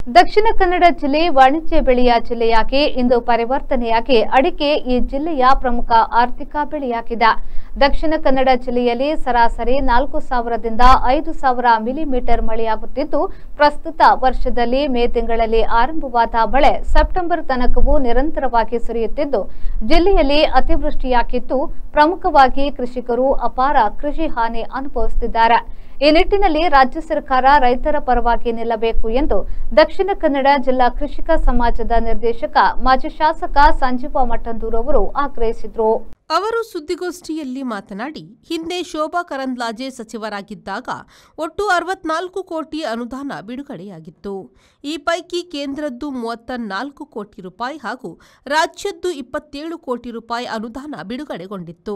ದಕ್ಷಿಣ ಕನ್ನಡ ಜಿಲ್ಲೆ ವಾಣಿಜ್ಯ ಬೆಳೆಯ ಜಿಲ್ಲೆಯಾಗಿ ಇಂದು ಪರಿವರ್ತನೆಯಾಗಿ ಅಡಿಕೆ ಈ ಜಿಲ್ಲೆಯ ಪ್ರಮುಖ ಆರ್ಥಿಕ ಬೆಳೆಯಾಗಿದೆ. ದಕ್ಷಿಣ ಕನ್ನಡ ಜಿಲ್ಲೆಯಲ್ಲಿ ಸರಾಸರಿ 4,000 ದಿಂದ 5,000 ಮಿಲಿಮೀಟರ್ ಮಳೆಯಾಗುತ್ತಿದ್ದು, ಪ್ರಸ್ತುತ ವರ್ಷದಲ್ಲಿ ಮೇ ತಿಂಗಳಲ್ಲಿ ಆರಂಭವಾದ ಮಳೆ ಸೆಪ್ಟೆಂಬರ್ ತನಕವೂ ನಿರಂತರವಾಗಿ ಸುರಿಯುತ್ತಿದ್ದು, ಜಿಲ್ಲೆಯಲ್ಲಿ ಅತಿವೃಷ್ಟಿಯಾಗಿದ್ದು ಪ್ರಮುಖವಾಗಿ ಕೃಷಿಕರು ಅಪಾರ ಕೃಷಿ ಹಾನಿ ಅನುಭವಿಸುತ್ತಿದ್ದಾರೆ. ಈ ನಿಟ್ಟಿನಲ್ಲಿ ರಾಜ್ಯ ಸರ್ಕಾರ ರೈತರ ಪರವಾಗಿ ನಿಲ್ಲಬೇಕು ಎಂದು ದಕ್ಷಿಣ ಕನ್ನಡ ಜಿಲ್ಲಾ ಕೃಷಿಕ ಸಮಾಜದ ನಿರ್ದೇಶಕ ಮಾಜಿ ಶಾಸಕ ಸಂಜೀವ ಮಠಂದೂರು ಅವರು ಆಗ್ರಹಿಸಿದರು. ಅವರು ಸುದ್ದಿಗೋಷ್ಠಿಯಲ್ಲಿ ಮಾತನಾಡಿ, ಹಿಂದೆ ಶೋಭಾ ಕರಂದ್ಲಾಜೆ ಸಚಿವರಾಗಿದ್ದಾಗ ಒಟ್ಟು 64 ಕೋಟಿ ಅನುದಾನ ಬಿಡುಗಡೆಯಾಗಿತ್ತು. ಈ ಪೈಕಿ ಕೇಂದ್ರದ್ದು 34 ಕೋಟಿ ರೂಪಾಯಿ ಹಾಗೂ ರಾಜ್ಯದ್ದು 27 ಕೋಟಿ ರೂಪಾಯಿ ಅನುದಾನ ಬಿಡುಗಡೆಗೊಂಡಿತ್ತು.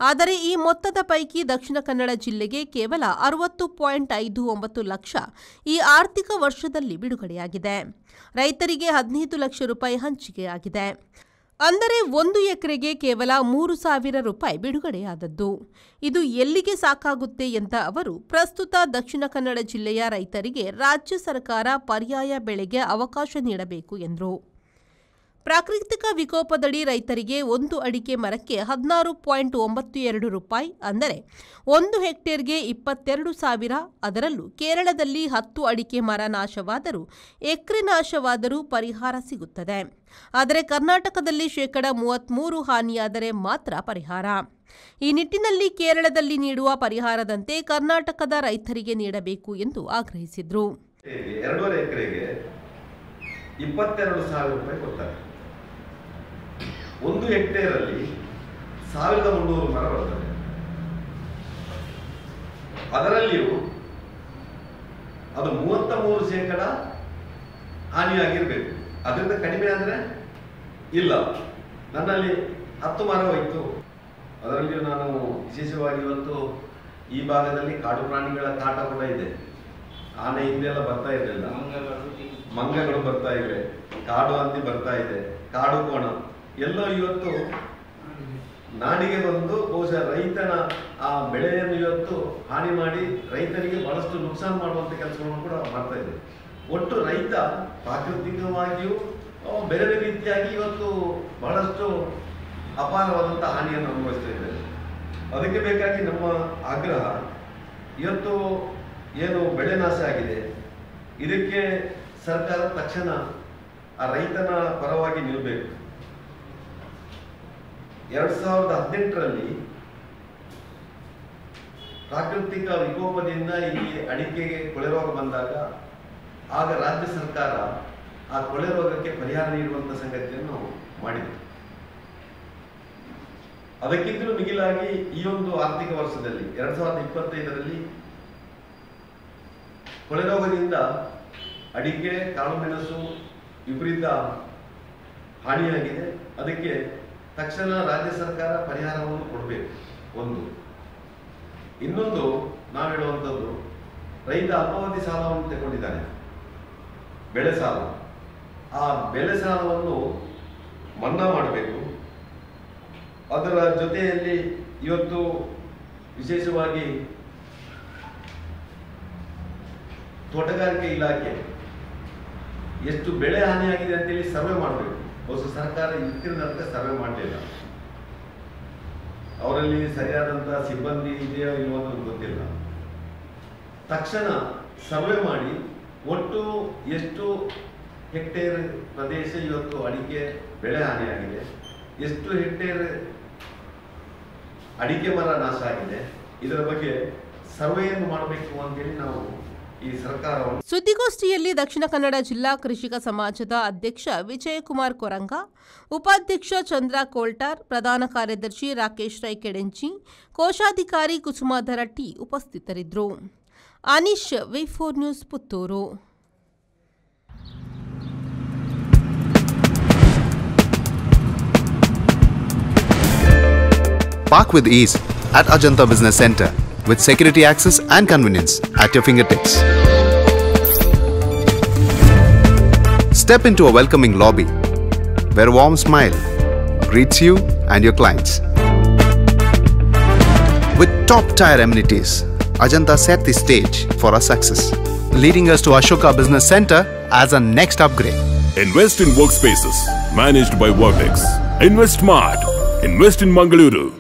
ಆದರೆ ಈ ಮೊತ್ತದ ಪೈಕಿ ದಕ್ಷಿಣ ಕನ್ನಡ ಜಿಲ್ಲೆಗೆ ಕೇವಲ 60.59 ಲಕ್ಷ ಈ ಆರ್ಥಿಕ ವರ್ಷದಲ್ಲಿ ಬಿಡುಗಡೆಯಾಗಿದೆ. ರೈತರಿಗೆ 15 ಲಕ್ಷ ರೂಪಾಯಿ ಹಂಚಿಕೆಯಾಗಿದೆ. ಅಂದರೆ 1 ಎಕರೆಗೆ ಕೇವಲ 3,000 ರೂಪಾಯಿ ಬಿಡುಗಡೆಯಾದದ್ದು. ಇದು ಎಲ್ಲಿಗೆ ಸಾಕಾಗುತ್ತೆ ಎಂದ ಅವರು, ಪ್ರಸ್ತುತ ದಕ್ಷಿಣ ಕನ್ನಡ ಜಿಲ್ಲೆಯ ರೈತರಿಗೆ ರಾಜ್ಯ ಸರ್ಕಾರ ಪರ್ಯಾಯ ಬೆಳೆಗೆ ಅವಕಾಶ ನೀಡಬೇಕು ಎಂದರು. ಪ್ರಾಕೃತಿಕ ವಿಕೋಪದಡಿ ರೈತರಿಗೆ ಒಂದು ಅಡಿಕೆ ಮರಕ್ಕೆ 16.92 ರೂಪಾಯಿ, ಅಂದರೆ 1 ಹೆಕ್ಟೇರ್ಗೆ 22,000. ಅದರಲ್ಲೂ ಕೇರಳದಲ್ಲಿ 10 ಅಡಿಕೆ ಮರ ನಾಶವಾದರೂ, ಎಕರೆ ನಾಶವಾದರೂ ಪರಿಹಾರ ಸಿಗುತ್ತದೆ. ಆದರೆ ಕರ್ನಾಟಕದಲ್ಲಿ 33% ಹಾನಿಯಾದರೆ ಮಾತ್ರ ಪರಿಹಾರ. ಈ ನಿಟ್ಟಿನಲ್ಲಿ ಕೇರಳದಲ್ಲಿ ನೀಡುವ ಪರಿಹಾರದಂತೆ ಕರ್ನಾಟಕದ ರೈತರಿಗೆ ನೀಡಬೇಕು ಎಂದು ಆಗ್ರಹಿಸಿದರು. 2.5 ಎಕರೆಗೆ 22,000 ರೂಪಾಯಿ ಕೊಡ್ತಾರೆ. 1 ಹೆಕ್ಟೇರ್ ಅಲ್ಲಿ 1,300 ಮರ ಬರ್ತದೆ. ಅದರಲ್ಲಿಯೂ ಅದು 33% ಹಾನಿಯಾಗಿರ್ಬೇಕು. ಅದರಿಂದ ಕಡಿಮೆ ಅಂದ್ರೆ ಇಲ್ಲ. ನನ್ನಲ್ಲಿ 10 ಮರ ಹೋಯ್ತು. ಅದರಲ್ಲಿಯೂ ನಾನು ವಿಶೇಷವಾಗಿ ಇವತ್ತು ಈ ಭಾಗದಲ್ಲಿ ಕಾಡು ಪ್ರಾಣಿಗಳ ಕಾಟ ಕೂಡ ಇದೆ. ಆನೆ ಹಿಂದೆಲ್ಲ ಬರ್ತಾ ಇರಲಿಲ್ಲ, ಮಂಗಗಳು ಬರ್ತಾ ಇವೆ, ಕಾಡು ಹಂದಿ ಬರ್ತಾ ಇದೆ, ಕಾಡು ಕೋಣ ಎಲ್ಲೋ ಇವತ್ತು ನಾಡಿಗೆ ಬಂದು ಬಹುಶಃ ರೈತನ ಆ ಬೆಳೆಯನ್ನು ಇವತ್ತು ಹಾನಿ ಮಾಡಿ ರೈತನಿಗೆ ಬಹಳಷ್ಟು ನುಕ್ಸಾನ್ ಮಾಡುವಂತ ಕೆಲಸಗಳನ್ನು ಕೂಡ ಮಾಡ್ತಾ ಇದೆ. ಒಟ್ಟು ರೈತ ಪ್ರಾಕೃತಿಕವಾಗಿಯೂ ಬೇರೆ ರೀತಿಯಾಗಿ ಇವತ್ತು ಬಹಳಷ್ಟು ಅಪಾರವಾದಂಥ ಹಾನಿಯನ್ನು ಅನುಭವಿಸ್ತಾ ಇದ್ದಾರೆ. ಅದಕ್ಕೆ ಬೇಕಾಗಿ ನಮ್ಮ ಆಗ್ರಹ, ಇವತ್ತು ಏನು ಬೆಳೆ ನಾಶ ಆಗಿದೆ, ಇದಕ್ಕೆ ಸರ್ಕಾರ ತಕ್ಷಣ ಆ ರೈತನ ಪರವಾಗಿ ನಿಲ್ಲಬೇಕು. 2018ರಲ್ಲಿ ಪ್ರಾಕೃತಿಕ ವಿಕೋಪದಿಂದ ಈ ಅಡಿಕೆಗೆ ಕೊಳೆ ರೋಗ ಬಂದಾಗ ಆಗ ರಾಜ್ಯ ಸರ್ಕಾರ ಆ ಕೊಳೆ ರೋಗಕ್ಕೆ ಪರಿಹಾರ ನೀಡುವಂತ ಸಂಗತಿಯನ್ನು ಮಾಡಿದೆ. ಅದಕ್ಕಿಂತಲೂ ಮಿಗಿಲಾಗಿ ಈ ಒಂದು ಆರ್ಥಿಕ ವರ್ಷದಲ್ಲಿ 2025ರಲ್ಲಿ ಕೊಳೆ ರೋಗದಿಂದ ಅಡಿಕೆ, ಕಾಳುಮೆಣಸು ವಿಪರೀತ ಹಾನಿಯಾಗಿದೆ. ಅದಕ್ಕೆ ತಕ್ಷಣ ರಾಜ್ಯ ಸರ್ಕಾರ ಪರಿಹಾರವನ್ನು ಕೊಡಬೇಕು. ಒಂದು. ಇನ್ನೊಂದು ನಾವು ಹೇಳುವಂಥದ್ದು, ರೈತ ಅಲ್ಪಾವಧಿ ಸಾಲವನ್ನು ತಗೊಂಡಿದ್ದಾನೆ, ಬೆಳೆ ಸಾಲ. ಆ ಬೆಳೆ ಸಾಲವನ್ನು ಮನ್ನಾ ಮಾಡಬೇಕು. ಅದರ ಜೊತೆಯಲ್ಲಿ ಇವತ್ತು ವಿಶೇಷವಾಗಿ ತೋಟಗಾರಿಕೆ ಇಲಾಖೆ ಎಷ್ಟು ಬೆಳೆ ಹಾನಿಯಾಗಿದೆ ಅಂತೇಳಿ ಸರ್ವೆ ಮಾಡಬೇಕು. ಬಹುಶಃ ಸರ್ಕಾರ ಇತ್ತಿರದಂತೆ ಸರ್ವೆ ಮಾಡಲಿಲ್ಲ. ಅವರಲ್ಲಿ ಸರಿಯಾದಂತಹ ಸಿಬ್ಬಂದಿ ಇದೆಯೋ ಇಲ್ವೋ ಅನ್ನೋದು ಗೊತ್ತಿಲ್ಲ. ತಕ್ಷಣ ಸರ್ವೆ ಮಾಡಿ ಒಟ್ಟು ಎಷ್ಟು ಹೆಕ್ಟೇರ್ ಪ್ರದೇಶ ಇವತ್ತು ಅಡಿಕೆ ಬೆಳೆ ಹಾನಿಯಾಗಿದೆ, ಎಷ್ಟು ಹೆಕ್ಟೇರ್ ಅಡಿಕೆ ಮರ ನಾಶ ಆಗಿದೆ, ಇದರ ಬಗ್ಗೆ ಸರ್ವೆಯನ್ನು ಮಾಡಬೇಕು ಅಂತೇಳಿ ನಾವು ಈ ಸರ್ಕಾರವನ್ನು. ಸುದ್ದಿಗೋಷ್ಠಿಯಲ್ಲಿ ದಕ್ಷಿಣ ಕನ್ನಡ ಜಿಲ್ಲಾ ಕೃಷಿಕ ಸಮಾಜದ ಅಧ್ಯಕ್ಷ ವಿಜಯಕುಮಾರ್ ಕೊರಂಗ, ಉಪಾಧ್ಯಕ್ಷ ಚಂದ್ರ ಕೋಲ್ಟಾರ್, ಪ್ರಧಾನ ಕಾರ್ಯದರ್ಶಿ ರಾಕೇಶ್ ರೈ ಕೆಡೆಂಚಿ, ಕೋಶಾಧಿಕಾರಿ ಕುಸುಮಾಧರ ಟಿ ಉಪಸ್ಥಿತರಿದ್ದರು. ಅನೀಶ್, ವಿ4 news, Puttur. Park with ease at Ajanta Business Center with security access and convenience at your fingertips. Step into a welcoming lobby where a warm smile greets you and your clients. With top-tier amenities, Ajanta set the stage for our success. leading us to Ashoka Business Center as a next upgrade. Invest in workspaces managed by Vertex. Invest smart. Invest in Mangaluru.